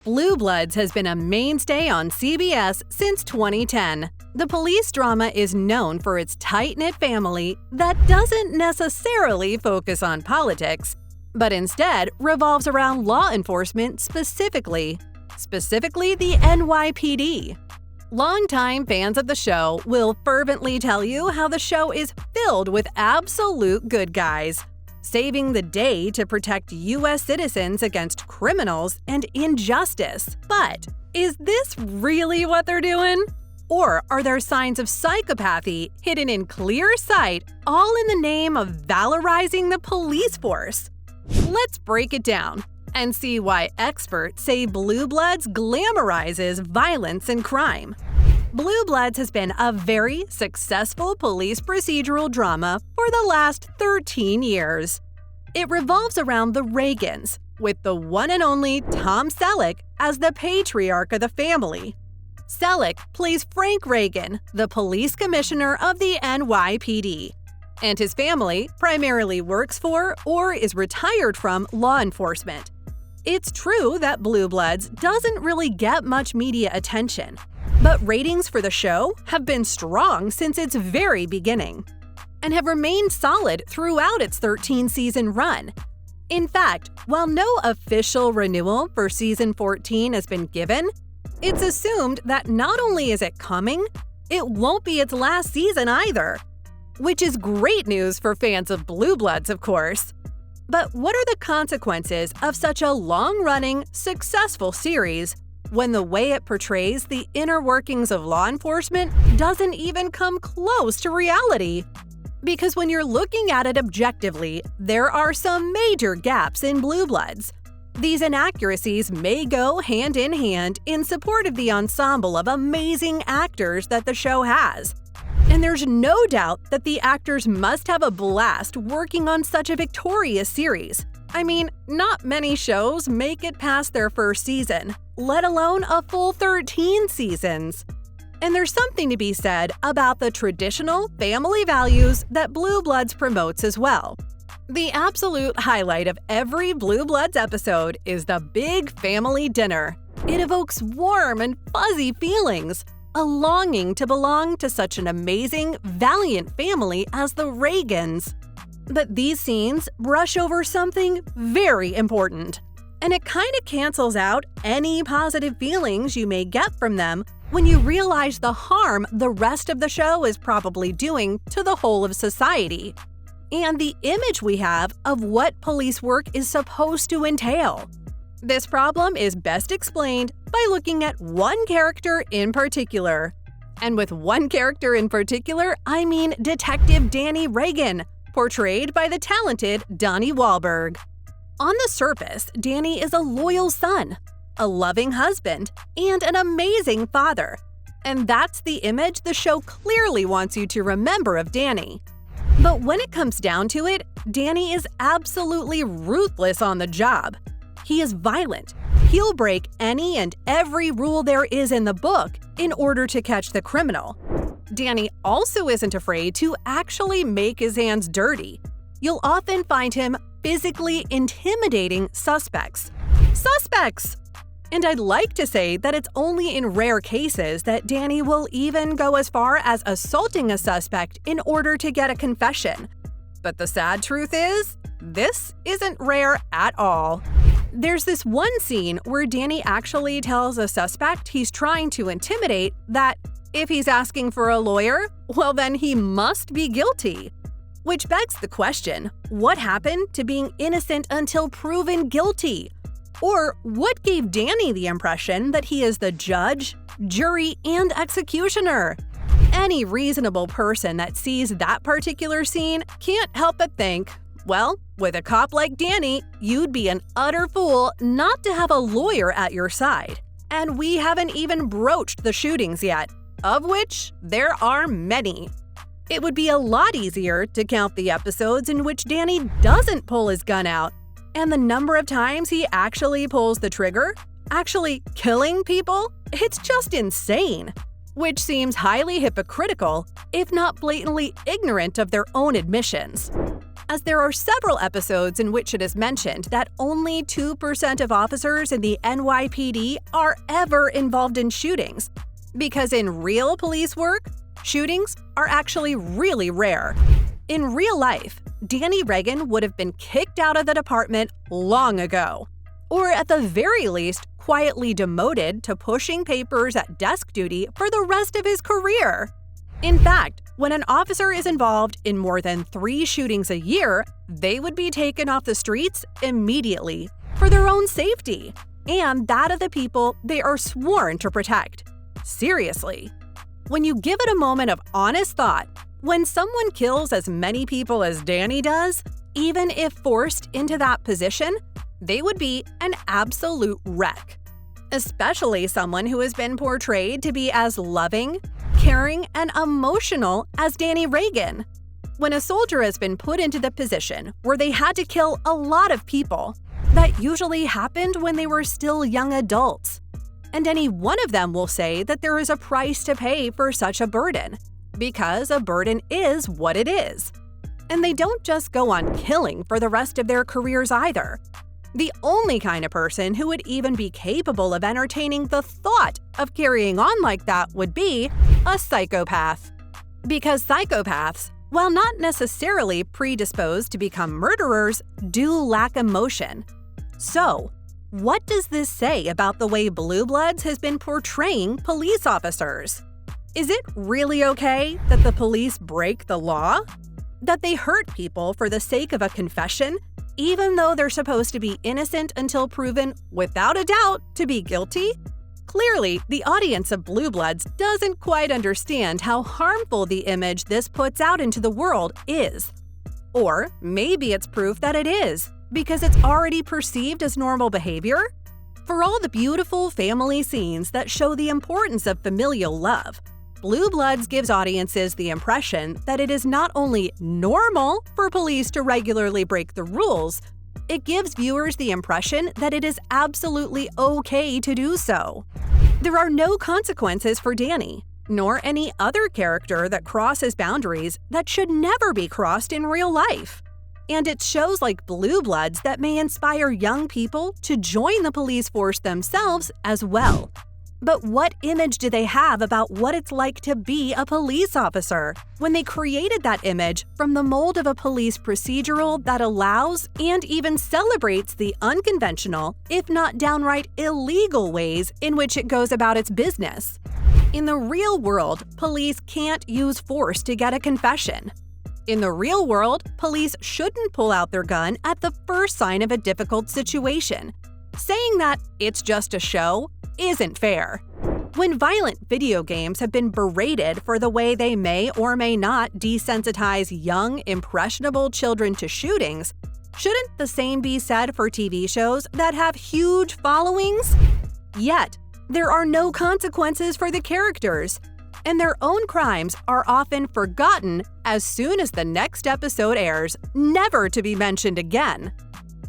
Blue Bloods has been a mainstay on CBS since 2010. The police drama is known for its tight-knit family that doesn't necessarily focus on politics, but instead revolves around law enforcement specifically the NYPD. Longtime fans of the show will fervently tell you how the show is filled with absolute good guys, saving the day to protect U.S. citizens against criminals and injustice. But is this really what they're doing? Or are there signs of psychopathy hidden in clear sight, all in the name of valorizing the police force? Let's break it down and see why experts say Blue Bloods glamorizes violence and crime. Blue Bloods has been a very successful police procedural drama for the last 13 years. It revolves around the Reagans, with the one and only Tom Selleck as the patriarch of the family. Selleck plays Frank Reagan, the police commissioner of the NYPD, and his family primarily works for or is retired from law enforcement. It's true that Blue Bloods doesn't really get much media attention, but ratings for the show have been strong since its very beginning and have remained solid throughout its 13-season run. In fact, while no official renewal for season 14 has been given, it's assumed that not only is it coming, it won't be its last season either. Which is great news for fans of Blue Bloods, of course. But what are the consequences of such a long-running, successful series when the way it portrays the inner workings of law enforcement doesn't even come close to reality? Because when you're looking at it objectively, there are some major gaps in Blue Bloods. These inaccuracies may go hand in hand in support of the ensemble of amazing actors that the show has. And there's no doubt that the actors must have a blast working on such a victorious series. I mean, not many shows make it past their first season, let alone a full 13 seasons. And there's something to be said about the traditional family values that Blue Bloods promotes as well. The absolute highlight of every Blue Bloods episode is the big family dinner. It evokes warm and fuzzy feelings, a longing to belong to such an amazing, valiant family as the Reagans. But these scenes brush over something very important, and it kind of cancels out any positive feelings you may get from them when you realize the harm the rest of the show is probably doing to the whole of society, and the image we have of what police work is supposed to entail. This problem is best explained by looking at one character in particular. And with one character in particular, I mean Detective Danny Reagan, portrayed by the talented Donnie Wahlberg. On the surface, Danny is a loyal son, a loving husband, and an amazing father. And that's the image the show clearly wants you to remember of Danny. But when it comes down to it, Danny is absolutely ruthless on the job. He is violent. He'll break any and every rule there is in the book in order to catch the criminal. Danny also isn't afraid to actually make his hands dirty. You'll often find him physically intimidating suspects. And I'd like to say that it's only in rare cases that Danny will even go as far as assaulting a suspect in order to get a confession. But the sad truth is, this isn't rare at all. There's this one scene where Danny actually tells a suspect he's trying to intimidate that if he's asking for a lawyer, well then he must be guilty. Which begs the question, what happened to being innocent until proven guilty? Or what gave Danny the impression that he is the judge, jury, and executioner? Any reasonable person that sees that particular scene can't help but think, well, with a cop like Danny, you'd be an utter fool not to have a lawyer at your side. And we haven't even broached the shootings yet, of which there are many. It would be a lot easier to count the episodes in which Danny doesn't pull his gun out, and the number of times he actually pulls the trigger, actually killing people, it's just insane. Which seems highly hypocritical, if not blatantly ignorant of their own admissions. as there are several episodes in which it is mentioned that only 2% of officers in the NYPD are ever involved in shootings, because in real police work, shootings are actually really rare. In real life, Danny Reagan would have been kicked out of the department long ago, or at the very least, quietly demoted to pushing papers at desk duty for the rest of his career. In fact, when an officer is involved in more than 3 shootings a year, they would be taken off the streets immediately for their own safety and that of the people they are sworn to protect. Seriously. When you give it a moment of honest thought, when someone kills as many people as Danny does, even if forced into that position, they would be an absolute wreck. Especially someone who has been portrayed to be as loving, caring, and emotional as Danny Reagan. When a soldier has been put into the position where they had to kill a lot of people, that usually happened when they were still young adults. And any one of them will say that there is a price to pay for such a burden, because a burden is what it is. And they don't just go on killing for the rest of their careers either. The only kind of person who would even be capable of entertaining the thought of carrying on like that would be a psychopath. Because psychopaths, while not necessarily predisposed to become murderers, do lack emotion. So, what does this say about the way Blue Bloods has been portraying police officers? Is it really okay that the police break the law? That they hurt people for the sake of a confession, even though they're supposed to be innocent until proven, without a doubt, to be guilty? Clearly, the audience of Blue Bloods doesn't quite understand how harmful the image this puts out into the world is. Or maybe it's proof that it is, because it's already perceived as normal behavior? For all the beautiful family scenes that show the importance of familial love, Blue Bloods gives audiences the impression that it is not only normal for police to regularly break the rules, it gives viewers the impression that it is absolutely okay to do so. There are no consequences for Danny, nor any other character that crosses boundaries that should never be crossed in real life. And it's shows like Blue Bloods that may inspire young people to join the police force themselves as well. But what image do they have about what it's like to be a police officer when they created that image from the mold of a police procedural that allows and even celebrates the unconventional, if not downright illegal ways in which it goes about its business? In the real world, police can't use force to get a confession. In the real world, police shouldn't pull out their gun at the first sign of a difficult situation. Saying that it's just a show isn't fair. When violent video games have been berated for the way they may or may not desensitize young, impressionable children to shootings, shouldn't the same be said for TV shows that have huge followings? Yet, there are no consequences for the characters, and their own crimes are often forgotten as soon as the next episode airs, never to be mentioned again.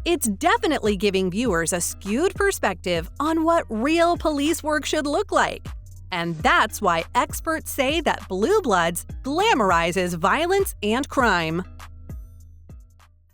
It's definitely giving viewers a skewed perspective on what real police work should look like. And that's why experts say that Blue Bloods glamorizes violence and crime.